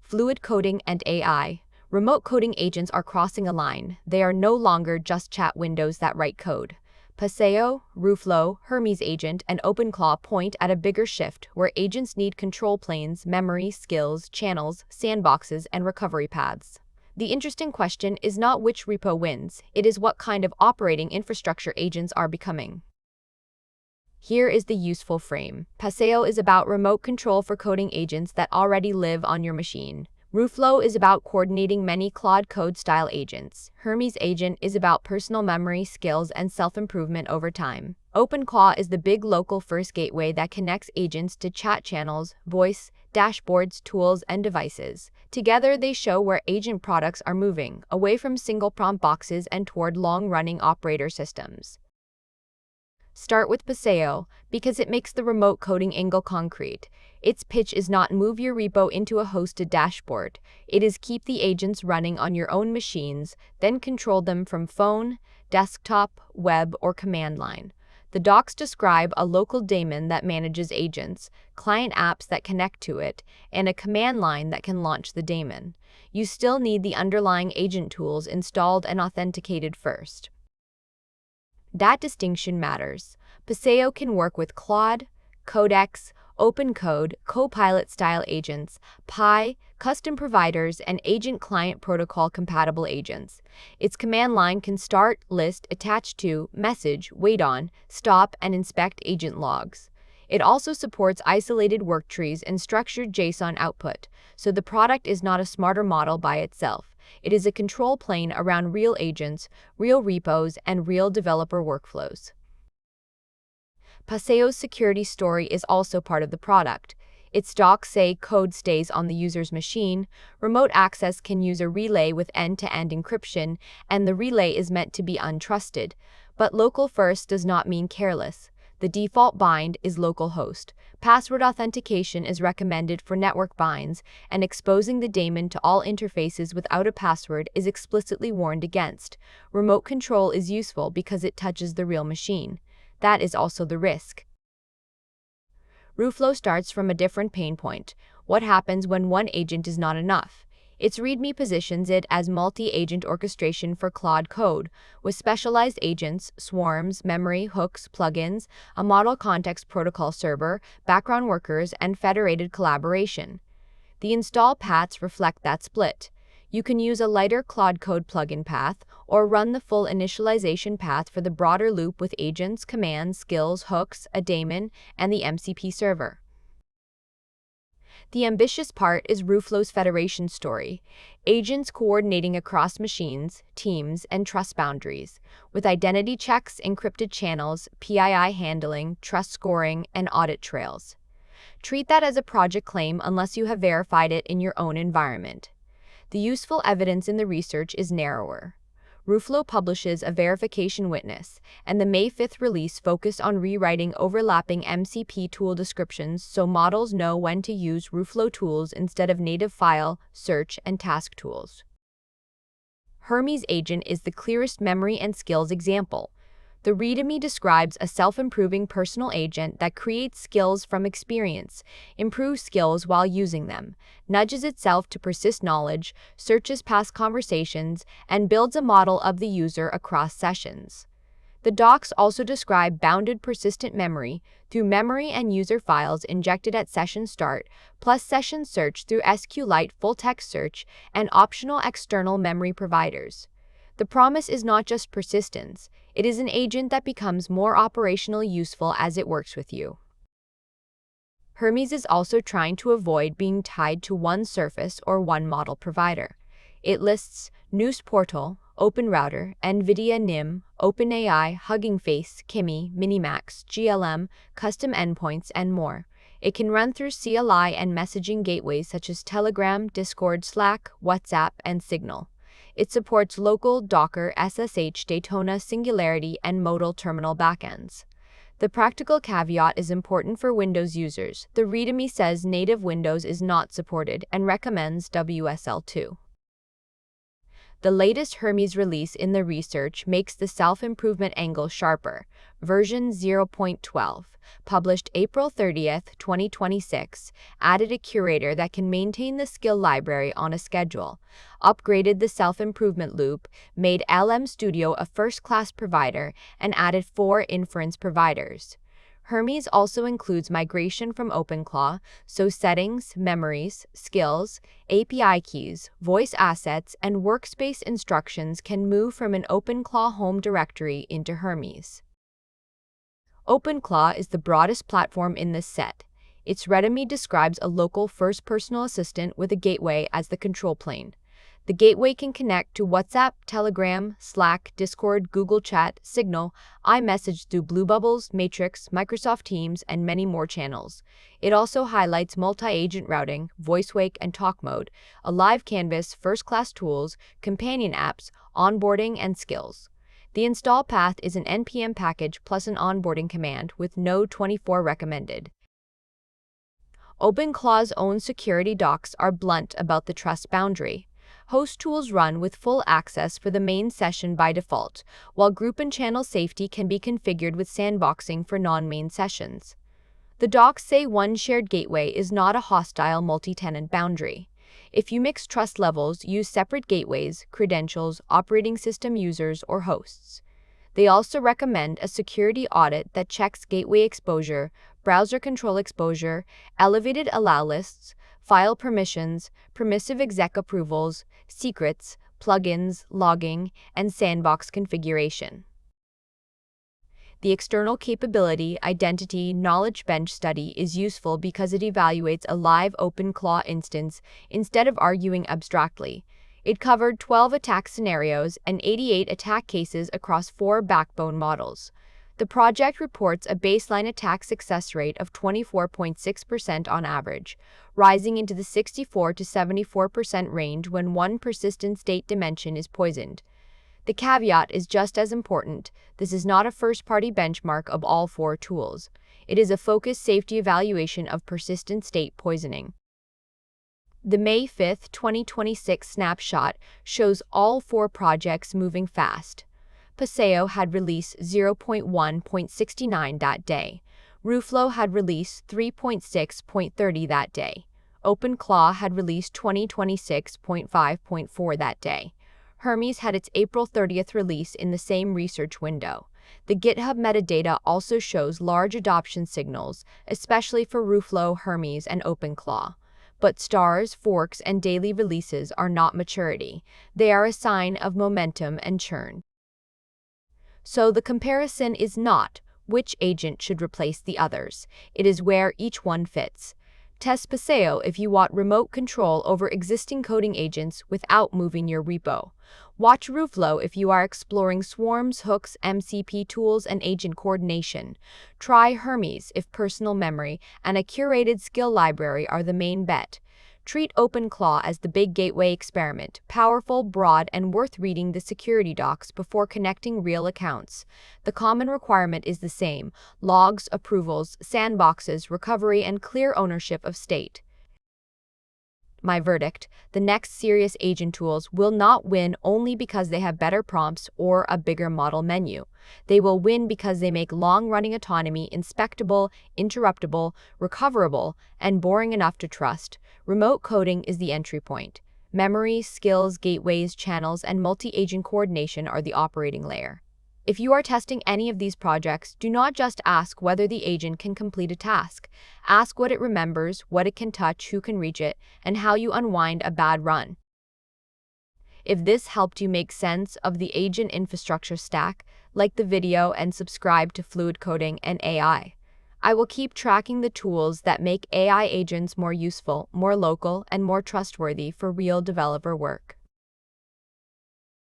fluid coding and AI. Remote coding agents are crossing a line. They are no longer just chat windows that write code. Paseo, Ruflo, Hermes Agent, and OpenClaw point at a bigger shift where agents need control planes, memory, skills, channels, sandboxes, and recovery paths. The interesting question is not which repo wins, it is what kind of operating infrastructure agents are becoming. Here is the useful frame. Paseo is about remote control for coding agents that already live on your machine. Ruflo is about coordinating many Claude Code-style agents. Hermes Agent is about personal memory, skills, and self-improvement over time. OpenClaw is the big local-first gateway that connects agents to chat channels, voice, dashboards, tools, and devices. Together, they show where agent products are moving, away from single-prompt boxes and toward long-running operator systems. Start with Paseo, because it makes the remote coding angle concrete. Its pitch is not move your repo into a hosted dashboard. It is keep the agents running on your own machines, then control them from phone, desktop, web, or command line. The docs describe a local daemon that manages agents, client apps that connect to it, and a command line that can launch the daemon. You still need the underlying agent tools installed and authenticated first. That distinction matters. Paseo can work with Claude, Codex, OpenCode, Copilot-style agents, Pi, custom providers, and agent client protocol-compatible agents. Its command line can start, list, attach to, message, wait on, stop, and inspect agent logs. It also supports isolated work trees and structured JSON output, so the product is not a smarter model by itself. It is a control plane around real agents, real repos, and real developer workflows. Paseo's security story is also part of the product. Its docs say code stays on the user's machine, remote access can use a relay with end-to-end encryption, and the relay is meant to be untrusted. But local first does not mean careless. The default bind is localhost. Password authentication is recommended for network binds, and exposing the daemon to all interfaces without a password is explicitly warned against. Remote control is useful because it touches the real machine. That is also the risk. Ruflo starts from a different pain point. What happens when one agent is not enough? Its README positions it as multi-agent orchestration for Claude Code, with specialized agents, swarms, memory, hooks, plugins, a model context protocol server, background workers, and federated collaboration. The install paths reflect that split. You can use a lighter Claude Code plugin path, or run the full initialization path for the broader loop with agents, commands, skills, hooks, a daemon, and the MCP server. The ambitious part is Ruflo's federation story, agents coordinating across machines, teams, and trust boundaries, with identity checks, encrypted channels, PII handling, trust scoring, and audit trails. Treat that as a project claim unless you have verified it in your own environment. The useful evidence in the research is narrower. Ruflo publishes a verification witness, and the May 5th release focused on rewriting overlapping MCP tool descriptions so models know when to use Ruflo tools instead of native file, search, and task tools. Hermes Agent is the clearest memory and skills example. The README describes a self-improving personal agent that creates skills from experience, improves skills while using them, nudges itself to persist knowledge, searches past conversations, and builds a model of the user across sessions. The docs also describe bounded persistent memory through memory and user files injected at session start, plus session search through SQLite full-text search and optional external memory providers. The promise is not just persistence, it is an agent that becomes more operationally useful as it works with you. Hermes is also trying to avoid being tied to one surface or one model provider. It lists News Portal, OpenRouter, NVIDIA NIM, OpenAI, Hugging Face, Kimi, Minimax, GLM, custom endpoints, and more. It can run through CLI and messaging gateways such as Telegram, Discord, Slack, WhatsApp, and Signal. It supports local, Docker, SSH, Daytona, Singularity, and modal terminal backends. The practical caveat is important for Windows users. The README says native Windows is not supported and recommends WSL2. The latest Hermes release in the research makes the self-improvement angle sharper. Version 0.12, published April 30th, 2026, added a curator that can maintain the skill library on a schedule, upgraded the self-improvement loop, made LM Studio a first-class provider, and added 4 inference providers. Hermes also includes migration from OpenClaw, so settings, memories, skills, API keys, voice assets, and workspace instructions can move from an OpenClaw home directory into Hermes. OpenClaw is the broadest platform in this set. Its readme describes a local first personal assistant with a gateway as the control plane. The gateway can connect to WhatsApp, Telegram, Slack, Discord, Google Chat, Signal, iMessage through Blue Bubbles, Matrix, Microsoft Teams, and many more channels. It also highlights multi-agent routing, voice wake and talk mode, a live canvas, first-class tools, companion apps, onboarding, and skills. The install path is an npm package plus an onboarding command with Node 24 recommended. OpenClaw's own security docs are blunt about the trust boundary. Host tools run with full access for the main session by default, while group and channel safety can be configured with sandboxing for non-main sessions. The docs say one shared gateway is not a hostile multi-tenant boundary. If you mix trust levels, use separate gateways, credentials, operating system users, or hosts. They also recommend a security audit that checks gateway exposure, browser control exposure, elevated allow lists, file permissions, permissive exec approvals, secrets, plugins, logging, and sandbox configuration. The external capability identity knowledge bench study is useful because it evaluates a live OpenClaw instance instead of arguing abstractly. It covered 12 attack scenarios and 88 attack cases across 4 backbone models. The project reports a baseline attack success rate of 24.6% on average, rising into the 64 to 74% range when one persistent state dimension is poisoned. The caveat is just as important. This is not a first-party benchmark of all 4 tools. It is a focused safety evaluation of persistent state poisoning. The May 5, 2026 snapshot shows all 4 projects moving fast. Paseo had release 0.1.69 that day. Ruflo had release 3.6.30 that day. OpenClaw had release 2026.5.4 that day. Hermes had its April 30th release in the same research window. The GitHub metadata also shows large adoption signals, especially for Ruflo, Hermes, and OpenClaw. But stars, forks, and daily releases are not maturity. They are a sign of momentum and churn. So the comparison is not which agent should replace the others. It is where each one fits. Test Paseo if you want remote control over existing coding agents without moving your repo. Watch Ruflo if you are exploring swarms, hooks, MCP tools, and agent coordination. Try Hermes if personal memory and a curated skill library are the main bet. Treat OpenClaw as the big gateway experiment, powerful, broad, and worth reading the security docs before connecting real accounts. The common requirement is the same: logs, approvals, sandboxes, recovery, and clear ownership of state. My verdict: the next serious agent tools will not win only because they have better prompts or a bigger model menu. They will win because they make long-running autonomy inspectable, interruptible, recoverable, and boring enough to trust. Remote coding is the entry point. Memory, skills, gateways, channels, and multi-agent coordination are the operating layer. If you are testing any of these projects, do not just ask whether the agent can complete a task. Ask what it remembers, what it can touch, who can reach it, and how you unwind a bad run. If this helped you make sense of the agent infrastructure stack, like the video and subscribe to Fluid Coding and AI. I will keep tracking the tools that make AI agents more useful, more local, and more trustworthy for real developer work.